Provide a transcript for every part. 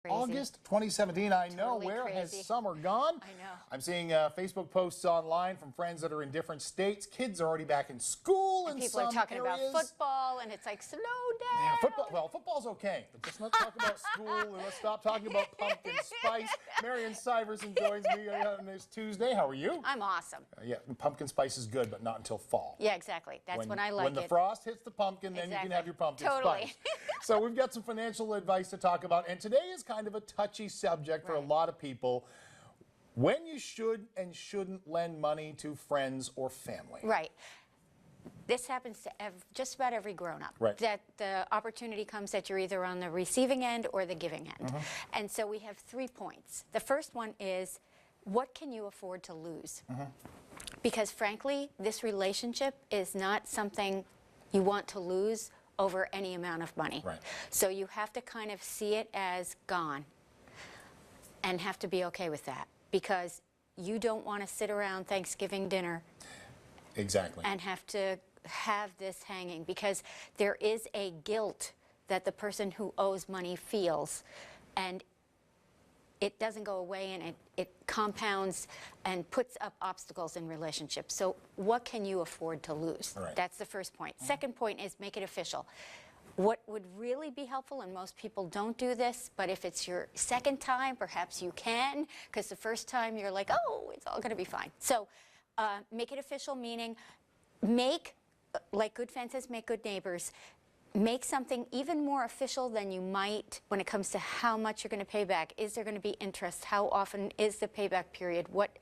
Crazy. August 2017, I know. Totally Where has crazy. summer gone? I know. I'm seeing Facebook posts online from friends that are in different states. Kids are already back in school in People are some talking areas. about football, and it's like, slow down. Yeah, football. Well, football's okay, but let's not talk about school and let's stop talking about pumpkin spice. Marion Syverson joins me on this Tuesday. How are you? I'm awesome. Yeah, pumpkin spice is good, but not until fall. Yeah, exactly. That's when I like When the it. frost hits the pumpkin, then you can Exactly. have your pumpkin Totally. spice. So we've got some financial advice to talk about, and today is kind of a touchy subject for a Right. lot of people. When you should and shouldn't lend money to friends or family. Right. This happens to just about every grown-up. Right. That the opportunity comes that you're either on the receiving end or the giving end. And so we have 3 points. The first one is, what can you afford to lose? Because frankly, this relationship is not something you want to lose over any amount of money. Right. So you have to kind of see it as gone and have to be okay with that, because you don't want to sit around Thanksgiving dinner Exactly. and have to have this hanging, because there is a guilt that the person who owes money feels, and it doesn't go away, and it compounds and puts up obstacles in relationships. So what can you afford to lose? Right. That's the first point. Second point is, make it official. What would really be helpful, and most people don't do this, but if it's your second time, perhaps you can, because the first time you're like, oh, it's all going to be fine. So make it official, meaning make, like good fences make good neighbors, make something even more official than you might when it comes to how much you're going to pay back. Is there going to be interest? How often is the payback period? What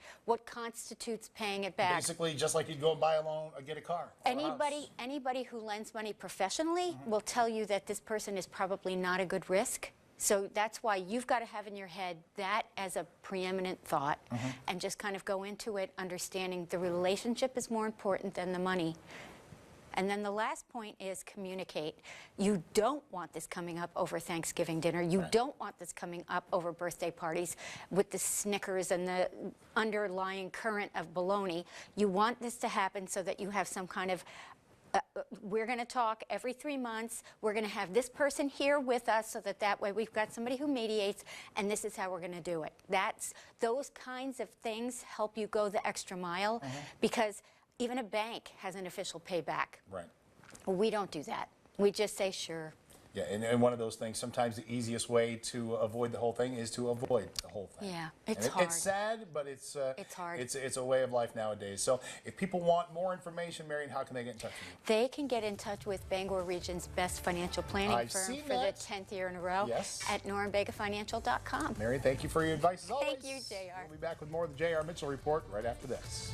constitutes paying it back? Basically, just like you'd go and buy a loan or get a car. Or a house. Anybody who lends money professionally will tell you that this person is probably not a good risk. So that's why you've got to have in your head that as a preeminent thought, and just kind of go into it understanding the relationship is more important than the money. And then the last point is communicate. You don't want this coming up over Thanksgiving dinner. You Right. don't want this coming up over birthday parties with the Snickers and the underlying current of baloney. You want this to happen so that you have some kind of we're going to talk every 3 months. We're going to have this person here with us, so that way we've got somebody who mediates, and this is how we're going to do it. Those kinds of things help you go the extra mile, because even a bank has an official payback. Right. We don't do that. We just say, sure. Yeah, and one of those things, sometimes the easiest way to avoid the whole thing is to avoid the whole thing. Yeah, it's And hard. It's sad, but it's hard. It's a way of life nowadays. So if people want more information, Marion, how can they get in touch with you? They can get in touch with Bangor Region's best financial planning I've firm seen for that. the 10th year in a row Yes. at NormBegaFinancial.com. Marion, thank you for your advice as always. Thank you, JR. We'll be back with more of the J.R. Mitchell Report right after this.